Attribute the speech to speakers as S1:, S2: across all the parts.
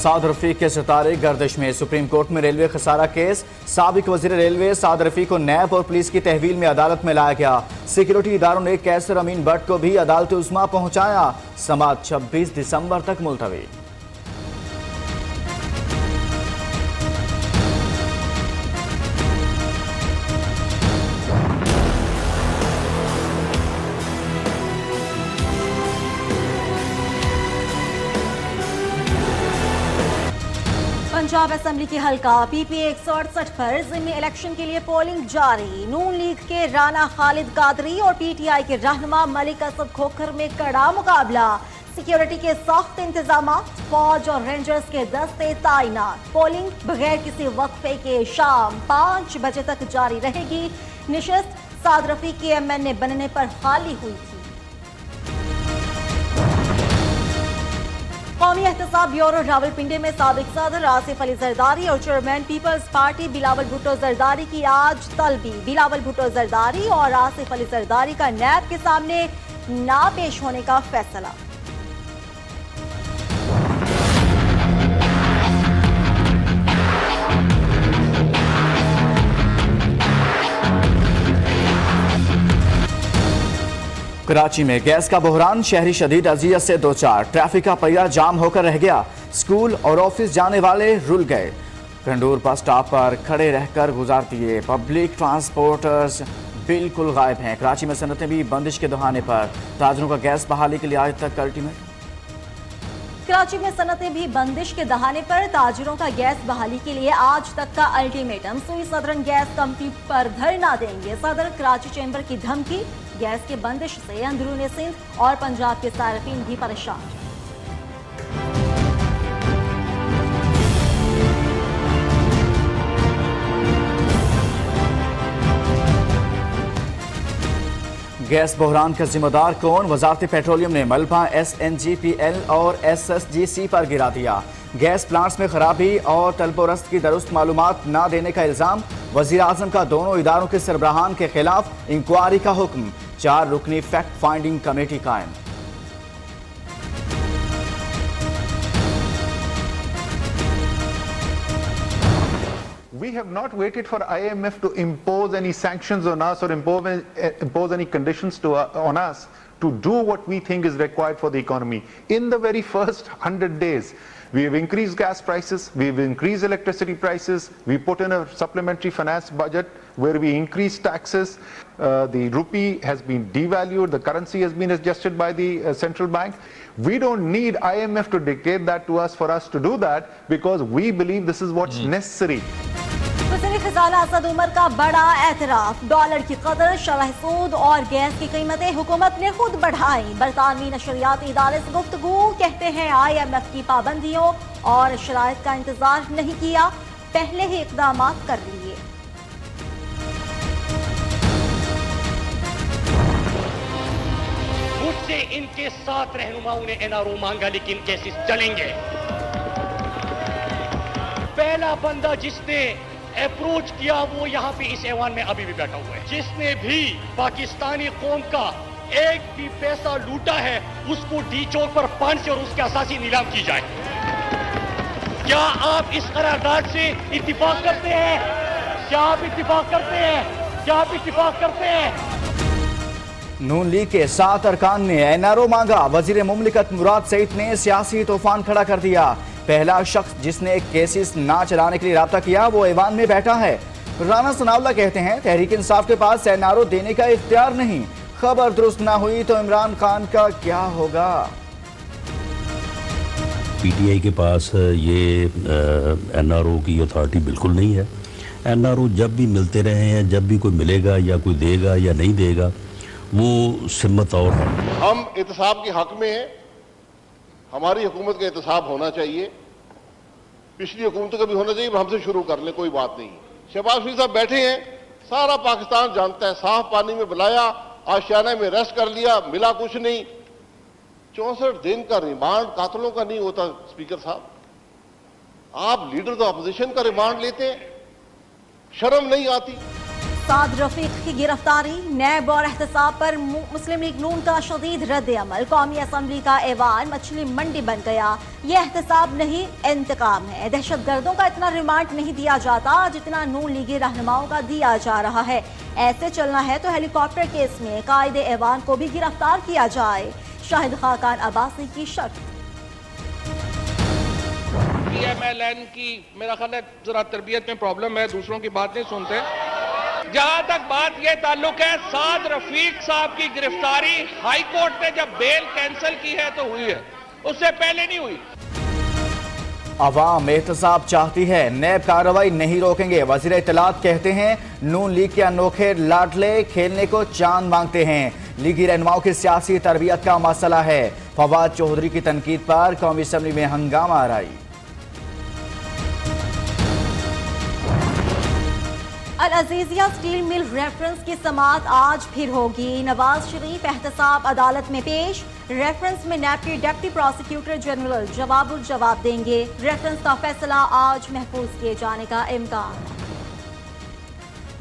S1: साद रफीक के सितारे गर्दिश में। सुप्रीम कोर्ट में रेलवे खसारा केस। साबिक वजीर रेलवे साद रफीक को नैब और पुलिस की तहवील में अदालत में लाया गया। सिक्योरिटी इदारों ने कैसर अमीन भट्ट को भी अदालत उस्मा पहुंचाया। समाअत 26 दिसंबर तक मुलतवी।
S2: पंजाब असेंबली की हल्का पीपीए 168 पर ज़िमनी इलेक्शन के लिए पोलिंग जारी। नून लीग के राना खालिद कादरी और पीटीआई के रहनुमा मलिक असद खोखर में कड़ा मुकाबला। सिक्योरिटी के सख्त इंतजाम, फौज और रेंजर्स के दस्ते तैनात। पोलिंग बगैर किसी वक्फे के शाम 5 बजे तक जारी रहेगी। निशस्त साद रफीक के एमएनए बनने पर खाली हुई थी। कौमी एहतसाब ब्यूरो रावलपिंडी में साबिक सदर आसिफ अली जरदारी और chairman peoples party Bilawal Bhutto Zardari की आज तलबी। बिलावल भुट्टो जरदारी और आसिफ अली जरदारी का नैब के सामने ना पेश होने का फैसला।
S1: कराची में गैस का बहरान, शहरी शदीद अजियत से दो चार। ट्रैफिक का पहिया जाम होकर रह गया। स्कूल और ऑफिस जाने वाले रुल गए। घंडूर बस स्टॉप पर खड़े रहकर गुजार दिए। पब्लिक ट्रांसपोर्टर्स बिल्कुल गायब हैं। कराची में सनतें भी बंदिश के दहाने पर। ताजरों का गैस बहाली के लिए आज तक अल्टीमेट।
S2: कराची में सनतें भी बंदिश के दहाने पर। ताजिरों का गैस बहाली के लिए आज तक का अल्टीमेटम। सुई सदरन गैस कंपनी पर धरना देंगे। सदर कराची चैम्बर की धमकी। गैस के बंदिश से अंदरूनी सिंध और पंजाब के सार्फिन भी परेशान।
S1: गैस बहरान का जिम्मेदार कौन? वजारत पेट्रोलियम ने मलबा SNGPL और SSGC पर गिरा दिया। गैस प्लांट्स में खराबी और तलबोरस्त की दुरुस्त मालूमात न देने का इल्जाम। वजीर आजम का दोनों इदारों के सरबराहान के खिलाफ इंक्वायरी का हुक्म। 4 रुकनी फैक्ट फाइंडिंग कमेटी कायम।
S3: We have not waited for IMF to impose any sanctions on us or impose any conditions on us to do what we think is required for the economy. In the very first 100 days, we have increased gas prices, we have increased electricity prices, we put in a supplementary finance budget where we increased taxes, the rupee has been devalued, the currency has been adjusted by the central bank. We don't need IMF to dictate that to us for us to do that because we believe this is what's necessary.
S2: वज़ीर खजाना असद उमर का बड़ा एतराफ। Dollar की कदर, शरह सूद और gas की कीमतें हुकूमत ने खुद बढ़ाई। बरतानवी नशरियाती इदारे से गुफ्तगू। कहते हैं IMF की पाबंदियों और शराइत का इंतजार नहीं किया, पहले ही इकदाम कर लिए।
S4: मुझसे इनके साथ रहनुमाओं ने NRO मांगा लेकिन केसेस चलेंगे। पहला बंदा जिसने अप्रोच किया वो यहाँ पे इस ऐवान में अभी भी बैठा हुआ है। जिसने भी पाकिस्तानी कौम का एक भी पैसा लूटा है उसको डी चौक पर फांसी और उसके असासी नीलाम की जाए। क्या आप इस करारदाद से इत्तिफाक करते हैं? क्या आप इत्तिफाक करते हैं? क्या आप इत्तिफाक करते हैं?
S1: नून लीग के 7 अरकान ने NRO मांगा। वजीर मुमलिकत मुराद सईद ने सियासी तूफान खड़ा कर दिया। पहला शख्स जिसने केसेस ना चलाने के लिए राब्ता किया वो ऐवान में बैठा है। राना सनाउल्लाह कहते हैं तहरीक इंसाफ के पास NRO देने का इख्तियार नहीं। खबर दुरुस्त ना हुई तो इमरान खान का क्या होगा?
S5: PTI के पास ये NRO की अथॉरिटी बिल्कुल नहीं है। NRO जब भी मिलते रहे हैं, जब भी कोई मिलेगा या कोई देगा या नहीं देगा वो सिमत और है।
S6: हम एहतसाब के हक में हैं। हमारी हुकूमत का एहतसाब होना चाहिए। पिछली हुकूमतों का भी होना चाहिए। हमसे शुरू कर लें, कोई बात नहीं। शहबाज शरीफ साहब बैठे हैं, सारा पाकिस्तान जानता है। साफ पानी में बुलाया, आशियाना में रेस्ट कर लिया, मिला कुछ नहीं। 64 दिन का रिमांड कातलों का नहीं होता। स्पीकर साहब, आप लीडर तो अपोजिशन का रिमांड लेते हैं, शर्म नहीं आती?
S2: साद रफीक की गिरफ्तारी, नैब और एहतसाब पर मुस्लिम लीग नून का शदीद रद्द अमल। कौमी असम्बली का ऐवान मछली मंडी बन गया। ये एहतसाब नहीं, इंतकाम है। दहशत गर्दों का इतना रिमांड नहीं दिया जाता जितना नून लीगी रहनुमाओं का दिया जा रहा है। ऐसे चलना है तो हेलीकॉप्टर केस में कायदे ऐवान को भी गिरफ्तार किया जाए। शाहिद खाकान अब्बासी की शर्त।
S7: PMLN की मेरा ख्याल है जरा तरबियत में प्रॉब्लम है, दूसरों की बात नहीं सुनते। जहां तक बात ये ताल्लुक है, साद रफीक साहब की गिरफ्तारी हाई कोर्ट ने जब बेल कैंसिल की है तो हुई है, उससे पहले नहीं हुई।
S1: अवाम एहतसाब चाहती है, नैब कार्रवाई नहीं रोकेंगे। वजीर इत्तलात कहते हैं नून लीग के अनोखे लाडले खेलने को चांद मांगते हैं। लीगी रहनुमाओं की सियासी तरबियत का मसला है। फवाद चौधरी की तनकीद पर कौमी असम्बली में हंगामा आराई।
S2: अल अजीजिया स्टील मिल रेफरेंस की समाअत आज फिर होगी। नवाज शरीफ एहतसाब अदालत में पेश। रेफरेंस में नैब के डिप्टी प्रोसिक्यूटर जनरल जवाब देंगे। रेफरेंस का फैसला आज महफूज किए जाने का इम्कान।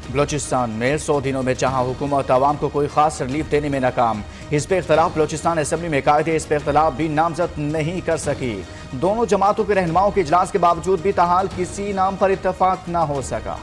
S1: बलोचिस्तान में 100 दिनों में जहां हुकूमत आवाम को कोई खास रिलीफ देने में नाकाम। हिज़्ब इख्तिलाफ बलोचिस्तान असम्बली में कायदे हिज़्ब इख्तिलाफ भी नामजद नहीं कर सकी। दोनों जमातों के रहनुमाओं के इजलास के बावजूद भी ताहाल किसी नाम पर इत्तफाक न हो सका।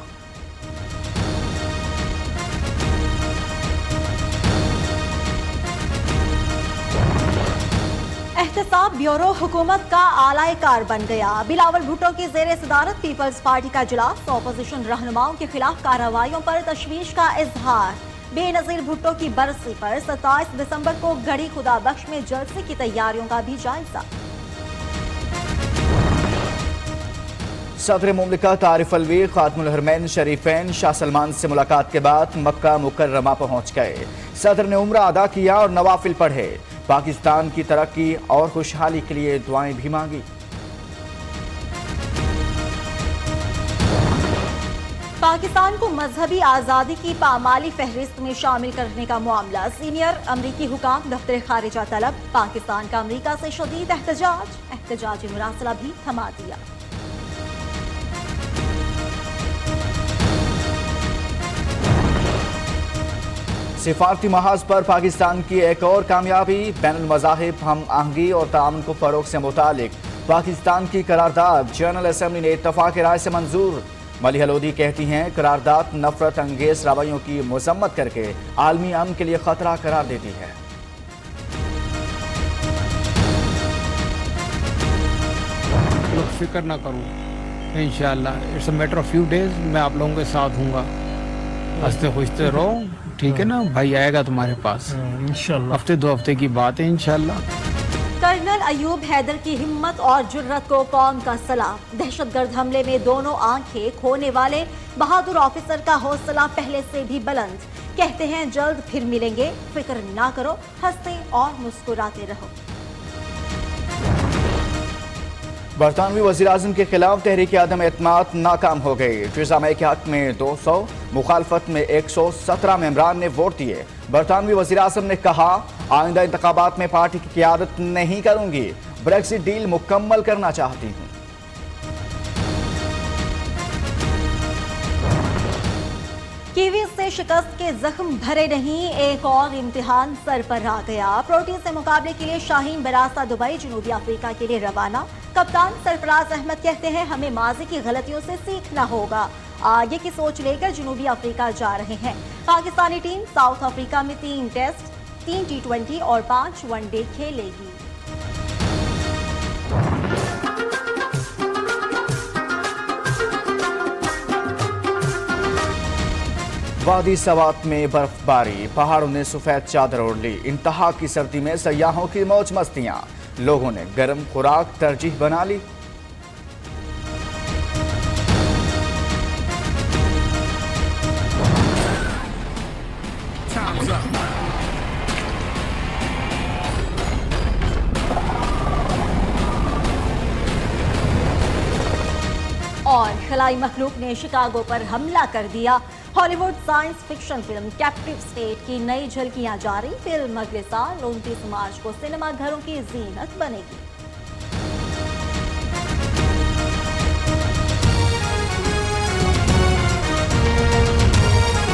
S2: एहतसाब ब्यूरो हुकूमत का आलाए कार बन गया। बिलावल भुट्टो की जेर सदारत पीपल्स पार्टी का इजलास। ऑपोजिशन रहनुमाओं के खिलाफ कार्रवाइयों पर तशवीश का इजहार। बेनजीर भुट्टो की बरसी पर 27 दिसंबर को गढ़ी खुदा बख्श में जलसे की तैयारियों का भी जायजा।
S1: सदर मुमलिकत आरिफ अलवी खातमुल हरमैन शरीफैन शाह सलमान से मुलाकात के बाद मक्का मुकर्रमा पहुंच गए। सदर ने उम्रा अदा किया और नवाफिल पढ़े। पाकिस्तान की तरक्की और खुशहाली के लिए दुआएं भी मांगी।
S2: पाकिस्तान को मजहबी आज़ादी की पामाली फहरिस्त में शामिल करने का मामला। सीनियर अमरीकी हुकाम दफ्तर खारिजा तलब। पाकिस्तान का अमरीका से शदीद एहतजाजी मुरासला भी थमा दिया।
S1: सिफारती महाज पर पाकिस्तान की एक और कामयाबी। बैनुल मज़ाहिब हम आहंगी और ताउन को फरोग से मुतालिक पाकिस्तान की करारदाद जनरल असम्बली ने इत्तफाक राय से मंजूर। मलिहा लोधी कहती हैं करारदाद नफरत अंगेज रवैयों की मजम्मत करके आलमी अमन के लिए खतरा करार देती है।
S8: फिक्र ना करूँ, इंशाअल्लाह it's a matter of few days मैं आप लोगों के साथ हूँगा। हंसते खुशते रहो, ठीक है ना भाई, आएगा तुम्हारे पास इंशाअल्लाह। हफ्ते 2 हफ्ते की बात है इंशाअल्लाह।
S2: कर्नल अयूब हैदर की हिम्मत और जुर्रत को कौम का सलाम। दहशतगर्द हमले में दोनों आंखें खोने वाले बहादुर ऑफिसर का हौसला पहले से भी बुलंद। कहते हैं जल्द फिर मिलेंगे, फिक्र ना करो, हंसते और मुस्कुराते रहो।
S1: बरतानवी वज़ीर-ए-आज़म के खिलाफ तहरीक अदम एतमाद नाकाम हो गई। टेरेसा मे के हक में 200, मुखालफत में 117 मेंबरान ने वोट दिए। बरतानवी वज़ीर-ए-आज़म ने कहा आइंदा इंतखाबात में पार्टी की क़ियादत नहीं करूंगी, ब्रेक्सिट डील मुकम्मल करना चाहती हूँ।
S2: कीवी से शिकस्त के जख्म भरे नहीं, एक और इम्तिहान सर पर आ गया। प्रोटीन से मुकाबले के लिए शाहीन बरास्ता दुबई जनूबी अफ्रीका के लिए रवाना। कप्तान सरफराज अहमद कहते हैं हमें माजी की गलतियों से सीखना होगा। आगे की सोच लेकर जनूबी अफ्रीका जा रहे हैं। पाकिस्तानी टीम साउथ अफ्रीका में 3 टेस्ट, 3 T20 और 5 वनडे खेलेगी।
S1: वादी सवात में बर्फबारी, पहाड़ों ने सफेद चादर ओढ़ ली। इंतहा की सर्दी में सयाहों की मौज मस्तियां, लोगों ने गर्म खुराक तरजीह बना ली।
S2: और खलाई मखलूक ने शिकागो पर हमला कर दिया। Hollywood science fiction film captive state की नई झलकियां जारी। फिल्म अगले साल 29 मार्च को सिनेमा घरों की जीनत बनेगी।